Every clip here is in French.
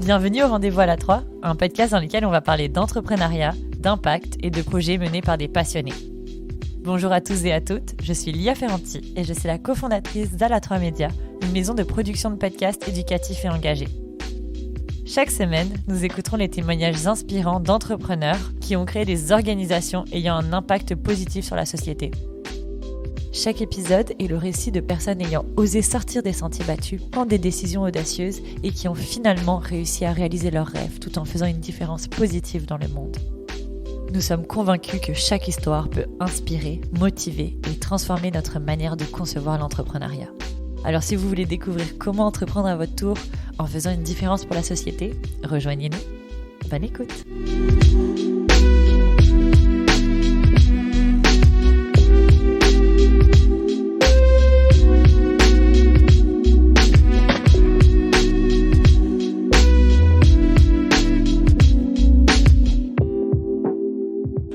Bienvenue au Rendez-vous à la 3, un podcast dans lequel on va parler d'entrepreneuriat, d'impact et de projets menés par des passionnés. Bonjour à tous et à toutes, je suis Lia Ferranti et je suis la cofondatrice d'Ala3 Media, une maison de production de podcasts éducatifs et engagés. Chaque semaine, nous écouterons les témoignages inspirants d'entrepreneurs qui ont créé des organisations ayant un impact positif sur la société. Chaque épisode est le récit de personnes ayant osé sortir des sentiers battus, prendre des décisions audacieuses et qui ont finalement réussi à réaliser leurs rêves tout en faisant une différence positive dans le monde. Nous sommes convaincus que chaque histoire peut inspirer, motiver et transformer notre manière de concevoir l'entrepreneuriat. Alors si vous voulez découvrir comment entreprendre à votre tour en faisant une différence pour la société, rejoignez-nous. Bonne écoute!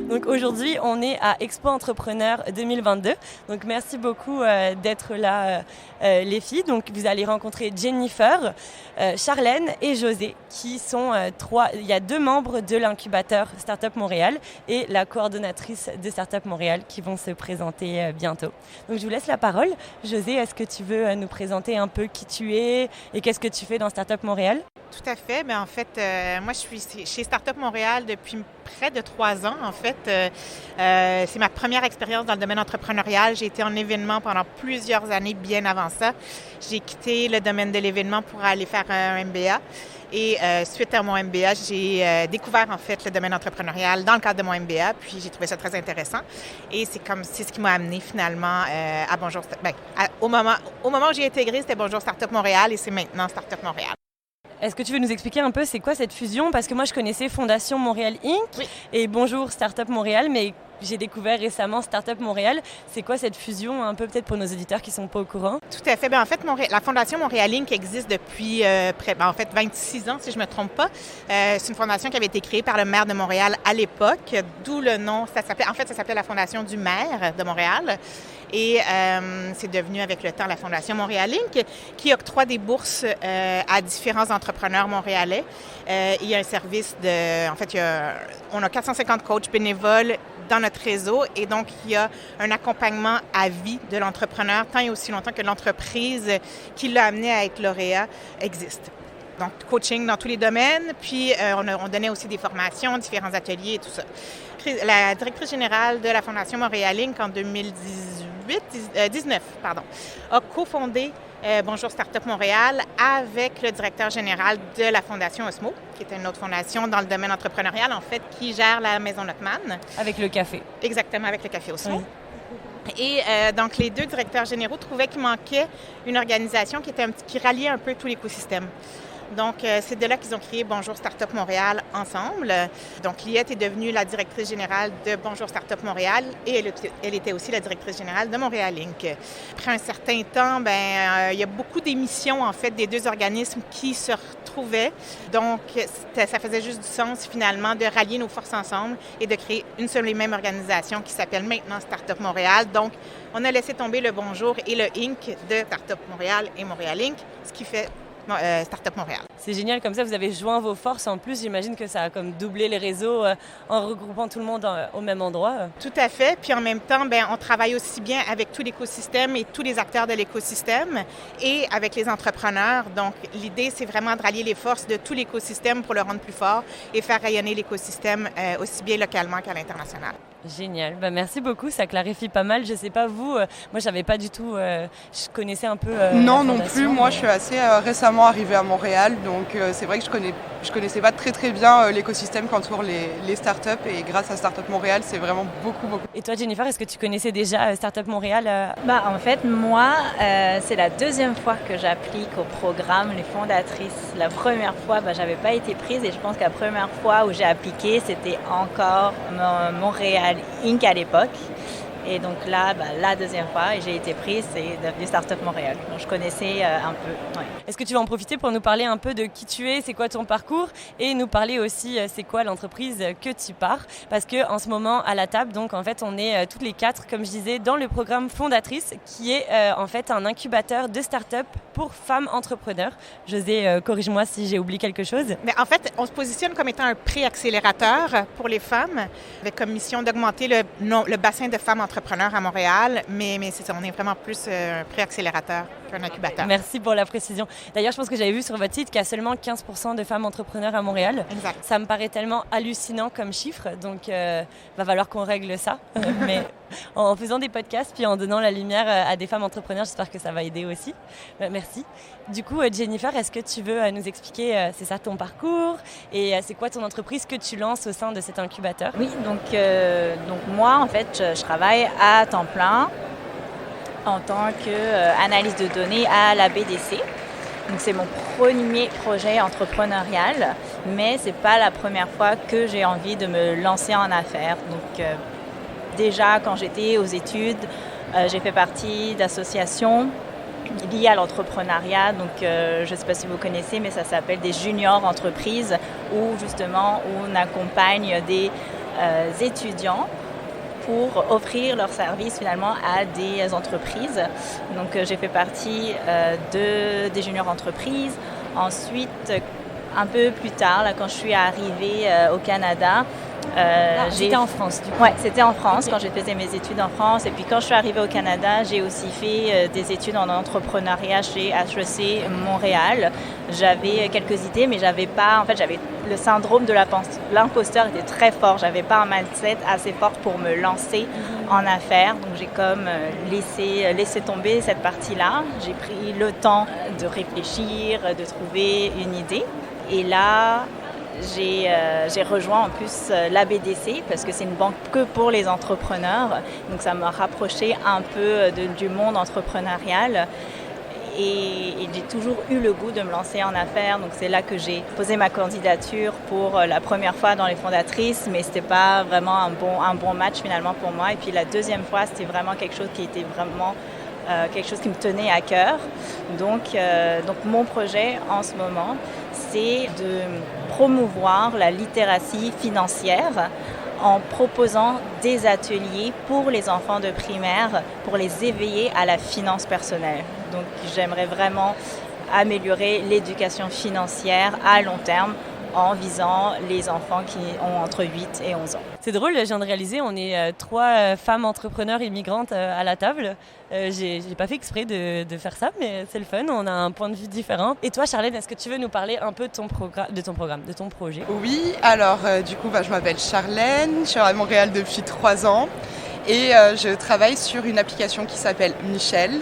Donc aujourd'hui, on est à Expo Entrepreneur 2022. Donc merci beaucoup d'être là, les filles. Donc vous allez rencontrer Jennifer, Charlène et José, qui sont il y a 2 membres de l'incubateur Startup Montréal et la coordonnatrice de Startup Montréal qui vont se présenter bientôt. Donc je vous laisse la parole. José, est-ce que tu veux nous présenter un peu qui tu es et qu'est-ce que tu fais dans Startup Montréal? Tout à fait. Bien, en fait, moi, je suis chez Startup Montréal depuis près de 3 ans. En fait, c'est ma première expérience dans le domaine entrepreneurial. J'ai été en événement pendant plusieurs années bien avant ça. J'ai quitté le domaine de l'événement pour aller faire un MBA. Et suite à mon MBA, j'ai découvert en fait le domaine entrepreneurial dans le cadre de mon MBA. Puis j'ai trouvé ça très intéressant. Et c'est ce qui m'a amené finalement à Bonjour. Au moment où j'ai intégré, c'était Bonjour Startup Montréal et c'est maintenant Startup Montréal. Est-ce que tu veux nous expliquer un peu c'est quoi cette fusion? Parce que moi, je connaissais Fondation Montréal Inc. Et Bonjour Startup Montréal, mais j'ai découvert récemment Startup Montréal. C'est quoi cette fusion, un peu peut-être pour nos auditeurs qui ne sont pas au courant? Tout à fait. Bien, en fait, la Fondation Montréal Inc. existe depuis 26 ans, si je ne me trompe pas. C'est une fondation qui avait été créée par le maire de Montréal à l'époque, d'où le nom. Ça s'appelait la Fondation du maire de Montréal. Et c'est devenu avec le temps la Fondation Montréal Inc. qui octroie des bourses à différents entrepreneurs montréalais. Il y a un service on a 450 coachs bénévoles dans notre réseau et donc il y a un accompagnement à vie de l'entrepreneur tant et aussi longtemps que l'entreprise qui l'a amené à être lauréat existe. Donc, coaching dans tous les domaines, puis on donnait aussi des formations, différents ateliers et tout ça. La directrice générale de la Fondation Montréal Inc. en 2019 a cofondé Bonjour Startup Montréal avec le directeur général de la Fondation Osmo, qui est une autre fondation dans le domaine entrepreneurial, en fait, qui gère la Maison Lotman. Avec le café. Exactement, avec le café Osmo. Oui. Et donc, les 2 directeurs généraux trouvaient qu'il manquait une organisation qui ralliait un peu tout l'écosystème. Donc, c'est de là qu'ils ont créé Bonjour Startup Montréal ensemble. Donc, Liette est devenue la directrice générale de Bonjour Startup Montréal et elle était aussi la directrice générale de Montréal Inc. Après un certain temps, il y a beaucoup d'émissions, en fait, des 2 organismes qui se retrouvaient. Donc, ça faisait juste du sens, finalement, de rallier nos forces ensemble et de créer une seule et même organisation qui s'appelle maintenant Startup Montréal. Donc, on a laissé tomber le Bonjour et le Inc. de Startup Montréal et Montréal Inc., ce qui fait Startup Montréal. C'est génial, comme ça vous avez joint vos forces. En plus, j'imagine que ça a comme doublé les réseaux en regroupant tout le monde au même endroit. Tout à fait. Puis en même temps, on travaille aussi bien avec tout l'écosystème et tous les acteurs de l'écosystème et avec les entrepreneurs. Donc, l'idée, c'est vraiment de rallier les forces de tout l'écosystème pour le rendre plus fort et faire rayonner l'écosystème aussi bien localement qu'à l'international. Génial. Merci beaucoup. Ça clarifie pas mal. Je sais pas vous, moi, j'avais pas du tout. Je connaissais un peu. Non, non plus. Moi, je suis assez récemment arrivée à Montréal, donc c'est vrai que je connaissais pas très bien l'écosystème qu'entourent les startups et grâce à Startup Montréal, c'est vraiment beaucoup. Et toi, Jennifer, est-ce que tu connaissais déjà Startup Montréal? En fait, moi, c'est la 2e fois que j'applique au programme Les Fondatrices. La première fois, j'avais pas été prise et je pense que la première fois où j'ai appliqué, c'était encore Montréal Inc. à l'époque. Et donc là, la deuxième fois, et j'ai été prise, c'est devenu Startup Montréal. Donc je connaissais un peu. Ouais. Est-ce que tu vas en profiter pour nous parler un peu de qui tu es, c'est quoi ton parcours et nous parler aussi c'est quoi l'entreprise que tu pars? Parce qu'en ce moment à la table, donc en fait on est toutes les 4, comme je disais, dans le programme Fondatrice qui est en fait un incubateur de start-up pour femmes entrepreneurs. José, corrige-moi si j'ai oublié quelque chose. Mais en fait, on se positionne comme étant un pré-accélérateur pour les femmes, avec comme mission d'augmenter le bassin de femmes entrepreneurs à Montréal, mais c'est ça, on est vraiment plus un pré-accélérateur qu'un incubateur. Merci pour la précision. D'ailleurs, je pense que j'avais vu sur votre site qu'il y a seulement 15% de femmes entrepreneurs à Montréal. Exact. Ça me paraît tellement hallucinant comme chiffre, donc va falloir qu'on règle ça. Mais en faisant des podcasts, puis en donnant la lumière à des femmes entrepreneurs, j'espère que ça va aider aussi. Merci. Du coup, Jennifer, est-ce que tu veux nous expliquer, c'est ça ton parcours et c'est quoi ton entreprise que tu lances au sein de cet incubateur? Oui, donc moi, en fait, je travaille à temps plein en tant qu'analyse de données à la BDC. Donc c'est mon premier projet entrepreneurial, mais c'est pas la première fois que j'ai envie de me lancer en affaires. Donc déjà quand j'étais aux études, j'ai fait partie d'associations liées à l'entrepreneuriat. Donc je ne sais pas si vous connaissez, mais ça s'appelle des juniors entreprises où justement on accompagne des étudiants pour offrir leurs services finalement à des entreprises. Donc j'ai fait partie des juniors entreprises. Ensuite, un peu plus tard, là, quand je suis arrivée au Canada, C'était en France du coup. Ouais, c'était en France quand j'ai fait mes études en France. Et puis quand je suis arrivée au Canada, j'ai aussi fait des études en entrepreneuriat chez HEC Montréal. J'avais quelques idées, mais j'avais le syndrome de l'imposteur était très fort. J'avais pas un mindset assez fort pour me lancer en affaires. Donc j'ai comme laissé tomber cette partie-là. J'ai pris le temps de réfléchir, de trouver une idée. Et là, j'ai rejoint en plus la BDC parce que c'est une banque que pour les entrepreneurs. Donc ça m'a rapproché un peu du monde entrepreneurial. Et j'ai toujours eu le goût de me lancer en affaires. Donc c'est là que j'ai posé ma candidature pour la première fois dans les fondatrices, mais c'était pas vraiment un bon match finalement pour moi. Et puis la deuxième fois, c'était vraiment quelque chose qui était vraiment quelque chose qui me tenait à cœur. Donc mon projet en ce moment, c'est de promouvoir la littératie financière en proposant des ateliers pour les enfants de primaire pour les éveiller à la finance personnelle. Donc j'aimerais vraiment améliorer l'éducation financière à long terme en visant les enfants qui ont entre 8 et 11 ans. C'est drôle, je viens de réaliser, on est 3 femmes entrepreneurs immigrantes à la table. J'ai pas fait exprès de faire ça, mais c'est le fun, on a un point de vue différent. Et toi, Charlène, est-ce que tu veux nous parler un peu de ton projet? Oui, alors du coup, je m'appelle Charlène, je suis à Montréal depuis 3 ans et je travaille sur une application qui s'appelle Michel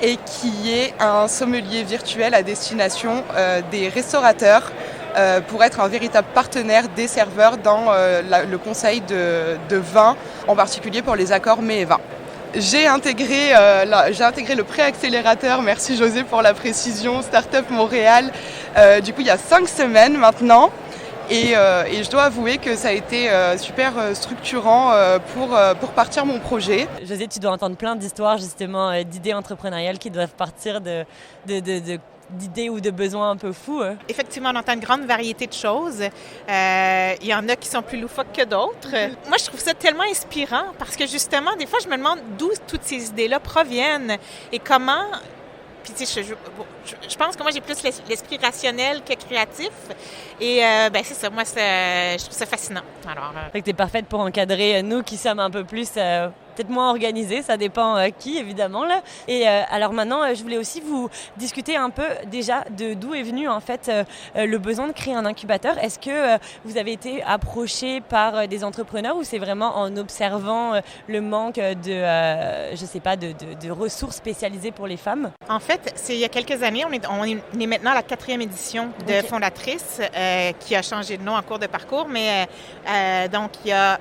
et qui est un sommelier virtuel à destination des restaurateurs pour être un véritable partenaire des serveurs dans le conseil de vin, en particulier pour les accords mets et vins. J'ai intégré le pré-accélérateur, merci José pour la précision, Startup Montréal, du coup il y a 5 semaines maintenant. Et je dois avouer que ça a été super structurant pour partir mon projet. José, tu dois entendre plein d'histoires justement d'idées entrepreneuriales qui doivent partir d'idées ou de besoins un peu fous. Effectivement, on entend une grande variété de choses. Il y en a qui sont plus loufoques que d'autres. Moi, je trouve ça tellement inspirant parce que justement, des fois, je me demande d'où toutes ces idées-là proviennent et comment... Puis, tu sais, je pense que moi, j'ai plus l'esprit rationnel que créatif. Et c'est ça, moi, je trouve ça fascinant. Alors, Fait que t'es parfaite pour encadrer nous qui sommes un peu plus... peut-être moins organisés, ça dépend qui évidemment là. Et alors maintenant, je voulais aussi vous discuter un peu déjà d'où est venu en fait le besoin de créer un incubateur. Est-ce que vous avez été approché par des entrepreneurs ou c'est vraiment en observant le manque de ressources spécialisées pour les femmes? En fait, c'est il y a quelques années, on est maintenant à la 4e édition de Fondatrice qui a changé de nom en cours de parcours, mais donc il y a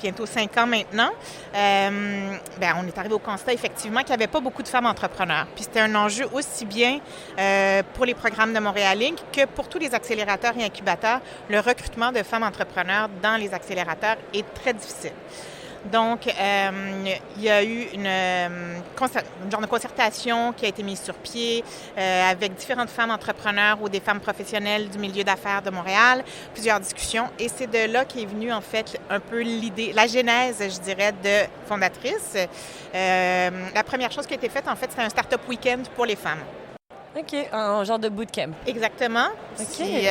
bientôt 5 ans maintenant, on est arrivé au constat effectivement qu'il n'y avait pas beaucoup de femmes entrepreneurs. Puis c'était un enjeu aussi bien pour les programmes de Montréal Inc. que pour tous les accélérateurs et incubateurs. Le recrutement de femmes entrepreneurs dans les accélérateurs est très difficile. Donc, il y a eu une genre de concertation qui a été mise sur pied avec différentes femmes entrepreneurs ou des femmes professionnelles du milieu d'affaires de Montréal, plusieurs discussions. Et c'est de là qu'est venue, en fait, un peu l'idée, la genèse, je dirais, de Fondatrice. La première chose qui a été faite, en fait, c'était un Startup Weekend pour les femmes. OK, un genre de bootcamp. Exactement. OK. Puis,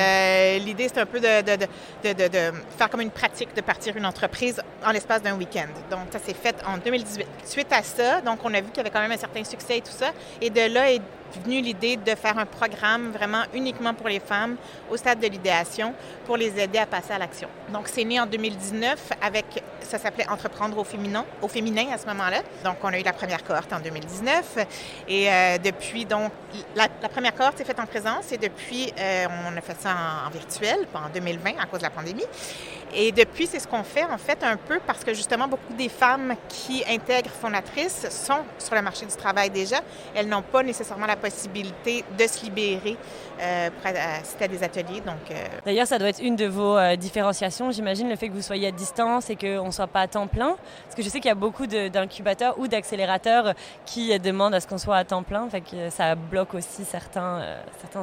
l'idée, c'est un peu de faire comme une pratique de partir une entreprise en l'espace d'un week-end. Donc, ça s'est fait en 2018. Suite à ça, donc, on a vu qu'il y avait quand même un certain succès et tout ça. Et de là est venue l'idée de faire un programme vraiment uniquement pour les femmes au stade de l'idéation pour les aider à passer à l'action. Donc, c'est né en 2019 avec, ça s'appelait Entreprendre au féminin à ce moment-là. Donc, on a eu la première cohorte en 2019 et depuis, donc, la première cohorte s'est faite en présence et depuis, on a fait ça en virtuel en 2020 à cause de la pandémie. Et depuis, c'est ce qu'on fait en fait un peu parce que justement, beaucoup des femmes qui intègrent Fondatrice sont sur le marché du travail déjà. Elles n'ont pas nécessairement la possibilité de se libérer pour assister à des ateliers. Donc, D'ailleurs, ça doit être une de vos différenciations, j'imagine, le fait que vous soyez à distance et qu'on ne soit pas à temps plein. Parce que je sais qu'il y a beaucoup d'incubateurs ou d'accélérateurs qui demandent à ce qu'on soit à temps plein. Fait que ça bloque aussi certains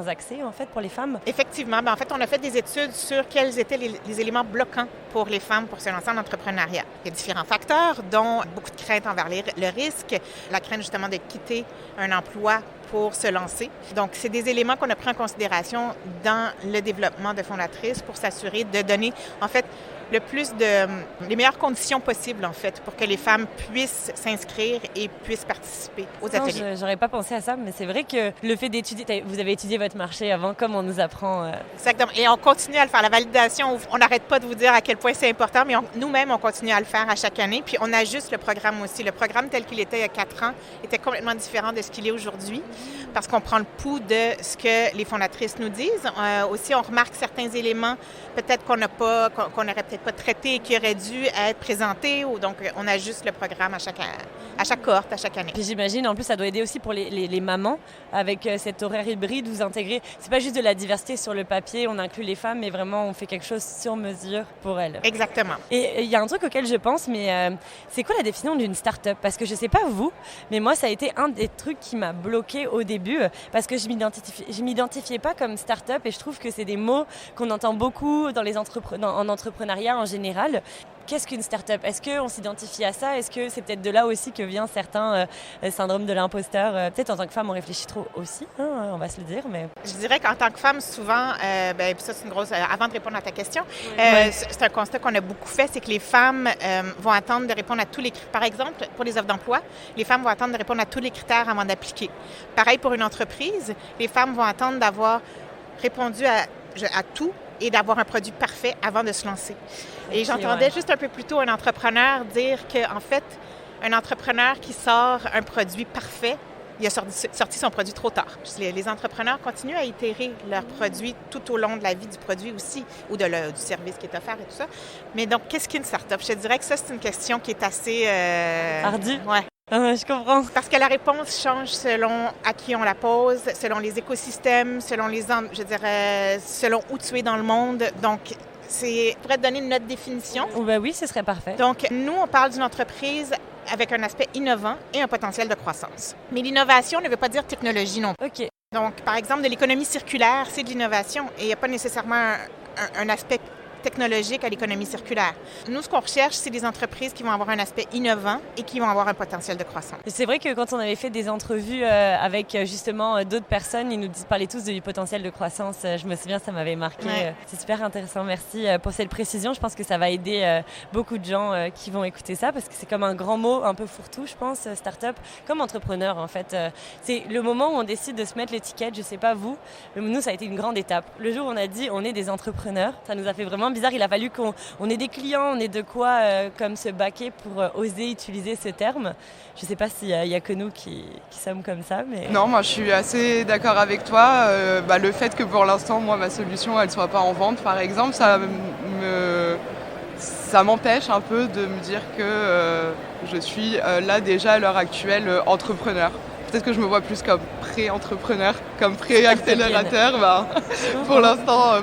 accès, en fait, pour les femmes. Effectivement. En fait, on a fait des études sur quels étaient les éléments bloquants pour les femmes pour se lancer en entrepreneuriat. Il y a différents facteurs, dont beaucoup de crainte envers le risque, la crainte justement de quitter un emploi pour se lancer. Donc, c'est des éléments qu'on a pris en considération dans le développement de Fondatrice pour s'assurer de donner, en fait, les meilleures conditions possibles, en fait, pour que les femmes puissent s'inscrire et puissent participer aux ateliers. Non, j'aurais pas pensé à ça, mais c'est vrai que le fait d'étudier, vous avez étudié votre marché avant, comme on nous apprend. Exactement. Et on continue à le faire. La validation, on n'arrête pas de vous dire à quel point c'est important, mais nous-mêmes, on continue à le faire à chaque année. Puis on ajuste le programme aussi. Le programme tel qu'il était il y a 4 ans était complètement différent de ce qu'il est aujourd'hui parce qu'on prend le pouls de ce que les fondatrices nous disent. Aussi, on remarque certains éléments peut-être qu'on n'aurait peut-être pas traité et qui auraient dû être présentés. Donc, on ajuste le programme à chaque cohorte, à chaque année. Puis j'imagine, en plus, ça doit aider aussi pour les mamans avec cet horaire hybride, vous intégrez. C'est pas juste de la diversité sur le papier, on inclut les femmes, mais vraiment, on fait quelque chose sur mesure pour elles. Exactement. Et il y a un truc auquel je pense, mais c'est quoi la définition d'une start-up? Parce que je sais pas vous, mais moi, ça a été un des trucs qui m'a bloquée au début, parce que je m'identifiais pas comme start-up, et je trouve que c'est des mots qu'on entend beaucoup en entrepreneuriat en général. Qu'est-ce qu'une start-up? Est-ce qu'on s'identifie à ça? Est-ce que c'est peut-être de là aussi que vient certains syndromes de l'imposteur? Peut-être en tant que femme, on réfléchit trop aussi, hein, on va se le dire. Mais je dirais qu'en tant que femme, souvent, puis ça c'est une grosse... avant de répondre à ta question, c'est un constat qu'on a beaucoup fait, c'est que les femmes vont attendre de répondre à tous les critères. Par exemple, pour les offres d'emploi, les femmes vont attendre de répondre à tous les critères avant d'appliquer. Pareil pour une entreprise, les femmes vont attendre d'avoir répondu à tout et d'avoir un produit parfait avant de se lancer. Et j'entendais juste un peu plus tôt un entrepreneur dire qu'en fait, un entrepreneur qui sort un produit parfait, il a sorti son produit trop tard. Les entrepreneurs continuent à itérer leur produit tout au long de la vie du produit aussi, ou du service qui est offert et tout ça. Mais donc, qu'est-ce qu'une start-up? Je te dirais que ça, c'est une question qui est assez... ardue? Ouais. Je comprends. Parce que la réponse change selon à qui on la pose, selon les écosystèmes, selon selon où tu es dans le monde. Donc, je pourrais te donner une autre définition. Oui, ce serait parfait. Donc, nous, on parle d'une entreprise avec un aspect innovant et un potentiel de croissance. Mais l'innovation ne veut pas dire technologie non plus. OK. Donc, par exemple, de l'économie circulaire, c'est de l'innovation et il n'y a pas nécessairement un aspect technologique à l'économie circulaire. Nous, ce qu'on recherche, c'est des entreprises qui vont avoir un aspect innovant et qui vont avoir un potentiel de croissance. C'est vrai que quand on avait fait des entrevues avec justement d'autres personnes, ils nous parlaient tous du potentiel de croissance. Je me souviens, ça m'avait marqué. Ouais. C'est super intéressant. Merci pour cette précision. Je pense que ça va aider beaucoup de gens qui vont écouter ça parce que c'est comme un grand mot un peu fourre-tout, je pense, start-up, comme entrepreneur en fait. C'est le moment où on décide de se mettre l'étiquette, je sais pas vous, mais nous, ça a été une grande étape. Le jour où on a dit on est des entrepreneurs, ça nous a fait vraiment bizarre. Il a fallu qu'on ait des clients, on ait de quoi comme se baquer pour oser utiliser ce terme. Je ne sais pas s'il y a que nous qui sommes comme ça. Mais... Non, moi je suis assez d'accord avec toi. Le fait que pour l'instant, moi, ma solution, elle ne soit pas en vente, par exemple, ça m'empêche un peu de me dire que je suis là déjà à l'heure actuelle entrepreneur. Peut-être que je me vois plus comme pré-entrepreneur, comme pré-accélérateur. Pour l'instant,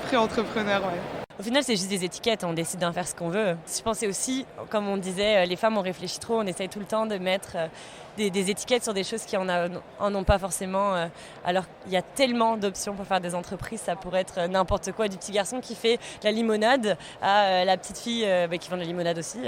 pré-entrepreneur, ouais. Au final, c'est juste des étiquettes, on décide d'en faire ce qu'on veut. Je pensais aussi, comme on disait, les femmes, on réfléchit trop, on essaye tout le temps de mettre des étiquettes sur des choses qui en ont pas forcément. Alors, il y a tellement d'options pour faire des entreprises, ça pourrait être n'importe quoi, du petit garçon qui fait la limonade à la petite fille qui vend de la limonade aussi,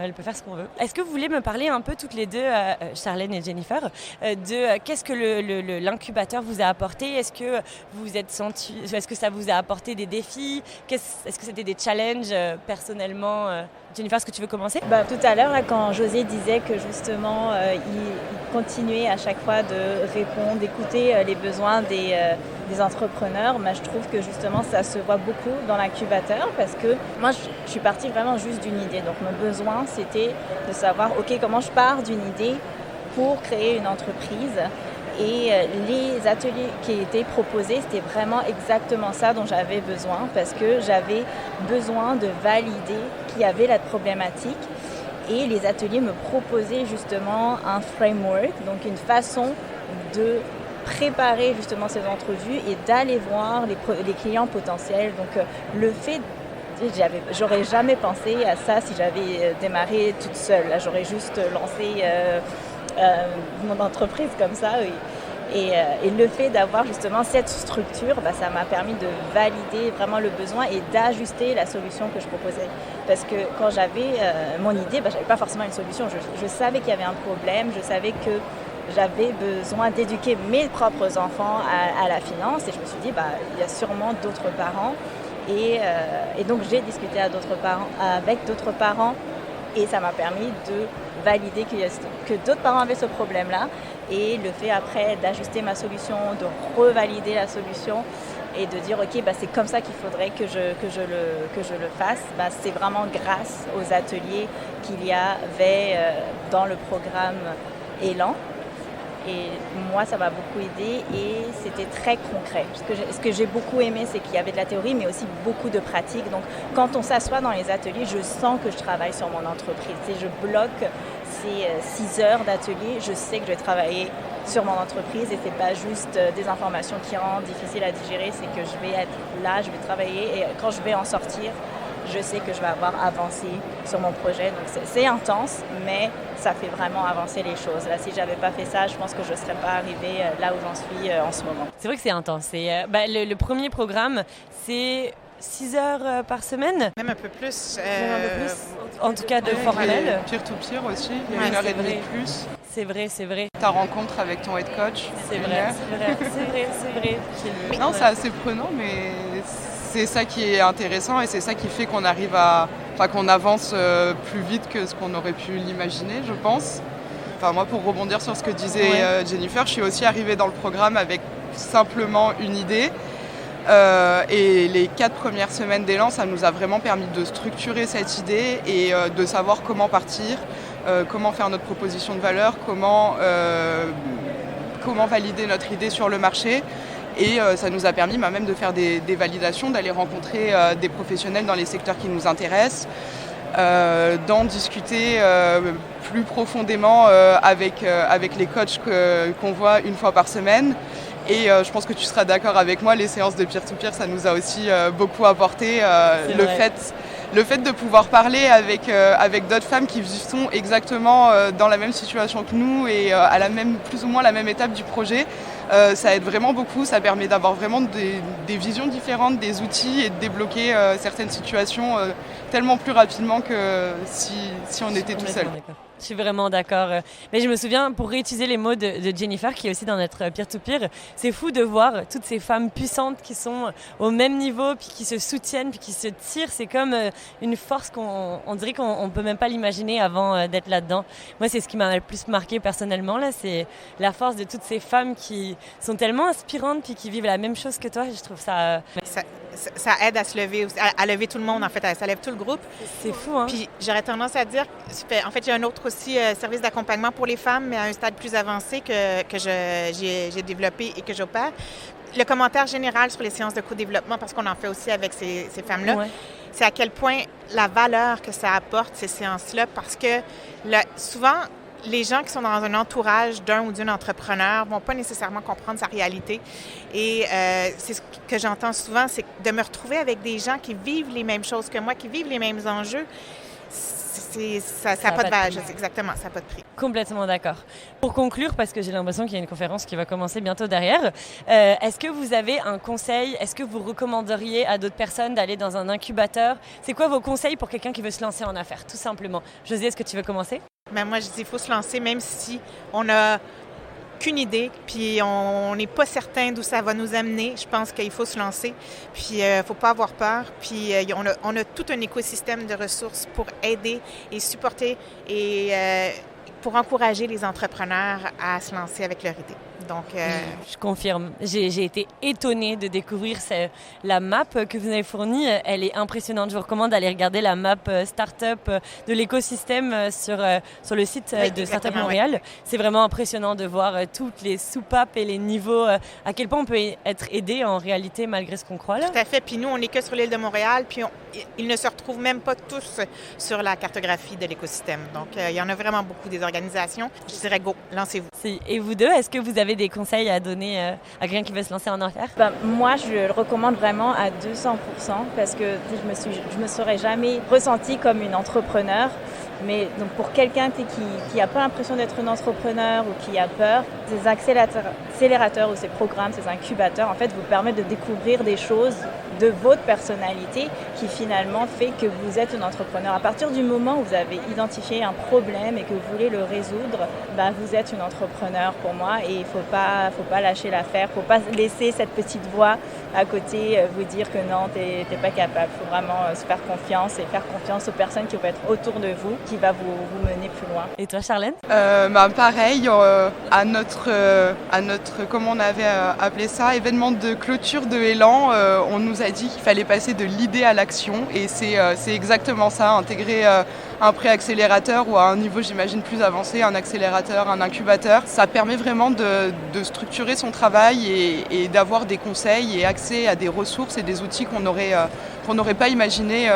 elle peut faire ce qu'on veut. Est-ce que vous voulez me parler un peu toutes les deux, Charlène et Jennifer, de qu'est-ce que l'incubateur vous a apporté? Est-ce que ça vous a apporté des défis? Est-ce que c'était des challenges personnellement? Jennifer, est-ce que tu veux commencer? Tout à l'heure, là, quand José disait que justement, il continuait à chaque fois de répondre, d'écouter les besoins des entrepreneurs, je trouve que justement, ça se voit beaucoup dans l'incubateur parce que moi, je suis partie vraiment juste d'une idée. Donc, mon besoin, c'était de savoir, OK, comment je pars d'une idée pour créer une entreprise. Et les ateliers qui étaient proposés, c'était vraiment exactement ça dont j'avais besoin parce que j'avais besoin de valider qu'il y avait la problématique. Et les ateliers me proposaient justement un framework, donc une façon de préparer justement ces entrevues et d'aller voir les clients potentiels. Donc le fait, j'aurais jamais pensé à ça si j'avais démarré toute seule. Là, j'aurais juste lancé mon entreprise comme ça. Et le fait d'avoir justement cette structure, ça m'a permis de valider vraiment le besoin et d'ajuster la solution que je proposais. Parce que quand j'avais mon idée, je n'avais pas forcément une solution. Je savais qu'il y avait un problème, je savais que j'avais besoin d'éduquer mes propres enfants à la finance. Et je me suis dit, il y a sûrement d'autres parents. Et donc j'ai discuté avec d'autres parents. Et ça m'a permis de valider que d'autres parents avaient ce problème-là. Et le fait après d'ajuster ma solution, de revalider la solution et de dire ok, c'est comme ça qu'il faudrait que je le fasse, c'est vraiment grâce aux ateliers qu'il y avait dans le programme Élan. Et moi, ça m'a beaucoup aidé et c'était très concret. Ce que j'ai beaucoup aimé, c'est qu'il y avait de la théorie, mais aussi beaucoup de pratique. Donc, quand on s'assoit dans les ateliers, je sens que je travaille sur mon entreprise. Je bloque ces 6 heures d'atelier. Je sais que je vais travailler sur mon entreprise et c'est pas juste des informations qui rendent difficiles à digérer. C'est que je vais être là, je vais travailler et quand je vais en sortir, je sais que je vais avoir avancé sur mon projet. Donc c'est intense, mais ça fait vraiment avancer les choses. Là, si je n'avais pas fait ça, je pense que je ne serais pas arrivée là où j'en suis en ce moment. C'est vrai que c'est intense. Le premier programme, c'est 6 heures par semaine. Même un peu plus. Même un peu plus. En tout cas, de formel. Peer-to-peer aussi, il y a 1 heure et demie de plus. C'est vrai. Ta rencontre avec ton head coach. C'est vrai. Non, c'est assez prenant, mais c'est ça qui est intéressant et c'est ça qui fait qu'on arrive qu'on avance plus vite que ce qu'on aurait pu l'imaginer, je pense. Moi, pour rebondir sur ce que disait Jennifer, je suis aussi arrivée dans le programme avec simplement une idée. Et les 4 premières semaines d'élan, ça nous a vraiment permis de structurer cette idée et de savoir comment partir, comment faire notre proposition de valeur, comment valider notre idée sur le marché. Et ça nous a permis même de faire des validations, d'aller rencontrer des professionnels dans les secteurs qui nous intéressent, d'en discuter plus profondément avec les coachs qu'on voit 1 fois par semaine. Et je pense que tu seras d'accord avec moi, les séances de peer-to-peer, ça nous a aussi beaucoup apporté. Le fait de pouvoir parler avec d'autres femmes qui sont exactement dans la même situation que nous et à plus ou moins la même étape du projet, ça aide vraiment beaucoup. Ça permet d'avoir vraiment des visions différentes, des outils et de débloquer certaines situations tellement plus rapidement que si on était tout seul. Je suis vraiment d'accord. Mais je me souviens, pour réutiliser les mots de Jennifer, qui est aussi dans notre peer-to-peer, c'est fou de voir toutes ces femmes puissantes qui sont au même niveau, puis qui se soutiennent, puis qui se tirent. C'est comme une force on dirait qu'on ne peut même pas l'imaginer avant d'être là-dedans. Moi, c'est ce qui m'a le plus marqué personnellement, là, c'est la force de toutes ces femmes qui sont tellement inspirantes, puis qui vivent la même chose que toi. Je trouve ça... Ça aide à se lever, à lever tout le monde, en fait, ça lève tout le groupe. C'est fou, hein? Puis j'aurais tendance à dire, en fait, il y a un autre aussi service d'accompagnement pour les femmes, mais à un stade plus avancé que j'ai développé et que j'opère. Le commentaire général sur les séances de co-développement, parce qu'on en fait aussi avec ces femmes-là, c'est à quel point la valeur que ça apporte, ces séances-là, parce que souvent, les gens qui sont dans un entourage d'un ou d'une entrepreneur vont pas nécessairement comprendre sa réalité. Et c'est ce que j'entends souvent, c'est de me retrouver avec des gens qui vivent les mêmes choses que moi, qui vivent les mêmes enjeux. Ça n'a pas de valeur, exactement, ça n'a pas de prix. Complètement d'accord. Pour conclure, parce que j'ai l'impression qu'il y a une conférence qui va commencer bientôt derrière, est-ce que vous avez un conseil, est-ce que vous recommanderiez à d'autres personnes d'aller dans un incubateur? C'est quoi vos conseils pour quelqu'un qui veut se lancer en affaires, tout simplement? Josie, est-ce que tu veux commencer? Ben moi, je dis qu'il faut se lancer, même si on n'a qu'une idée, puis on n'est pas certain d'où ça va nous amener. Je pense qu'il faut se lancer, puis il ne faut pas avoir peur. Puis on a tout un écosystème de ressources pour aider et supporter et pour encourager les entrepreneurs à se lancer avec leur idée. Donc, je confirme. J'ai été étonnée de découvrir la map que vous avez fournie. Elle est impressionnante. Je vous recommande d'aller regarder la map Startup de l'écosystème sur le site de Startup Montréal. Oui. C'est vraiment impressionnant de voir toutes les soupapes et les niveaux, à quel point on peut être aidé en réalité malgré ce qu'on croit là. Tout à fait. Puis nous, on n'est que sur l'île de Montréal, puis ils ne se retrouvent même pas tous sur la cartographie de l'écosystème. Donc, il y en a vraiment beaucoup des organisations. Je dirais go, lancez-vous. Et vous deux, est-ce que vous avez des conseils à donner à quelqu'un qui veut se lancer en affaires? Moi, je le recommande vraiment à 200% parce que je me serais jamais ressentie comme une entrepreneur. Mais donc pour quelqu'un qui n'a pas l'impression d'être un entrepreneur ou qui a peur, ces accélérateurs ou ces programmes, ces incubateurs, en fait, vous permettent de découvrir des choses de votre personnalité qui finalement fait que vous êtes un entrepreneur. À partir du moment où vous avez identifié un problème et que vous voulez le résoudre, vous êtes une entrepreneur pour moi et il ne faut pas lâcher l'affaire, il ne faut pas laisser cette petite voix à côté vous dire que non, tu n'es pas capable. Il faut vraiment se faire confiance et faire confiance aux personnes qui vont être autour de vous, qui va vous mener plus loin. Et toi, Charlène? Pareil, à notre, comment on avait appelé ça, événement de clôture de Élan, on nous a dit qu'il fallait passer de l'idée à l'action et c'est exactement ça, intégrer un préaccélérateur ou à un niveau, j'imagine, plus avancé, un accélérateur, un incubateur. Ça permet vraiment de structurer son travail et d'avoir des conseils et accès à des ressources et des outils qu'on n'aurait pas imaginé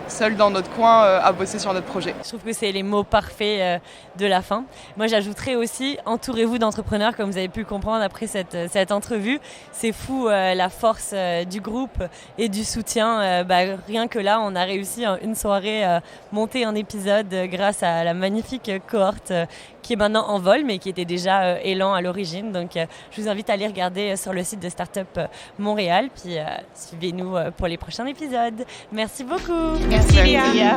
seul dans notre coin à bosser sur notre projet. Je trouve que c'est les mots parfaits de la fin. Moi, j'ajouterais aussi, entourez-vous d'entrepreneurs, comme vous avez pu le comprendre après cette entrevue. C'est fou la force du groupe et du soutien. Rien que là, on a réussi une soirée monter un épisode grâce à la magnifique cohorte qui est maintenant en vol, mais qui était déjà Élan à l'origine. Donc, je vous invite à aller regarder sur le site de Startup Montréal. Puis, suivez-nous pour les prochains épisodes. Merci beaucoup. Merci, Léa.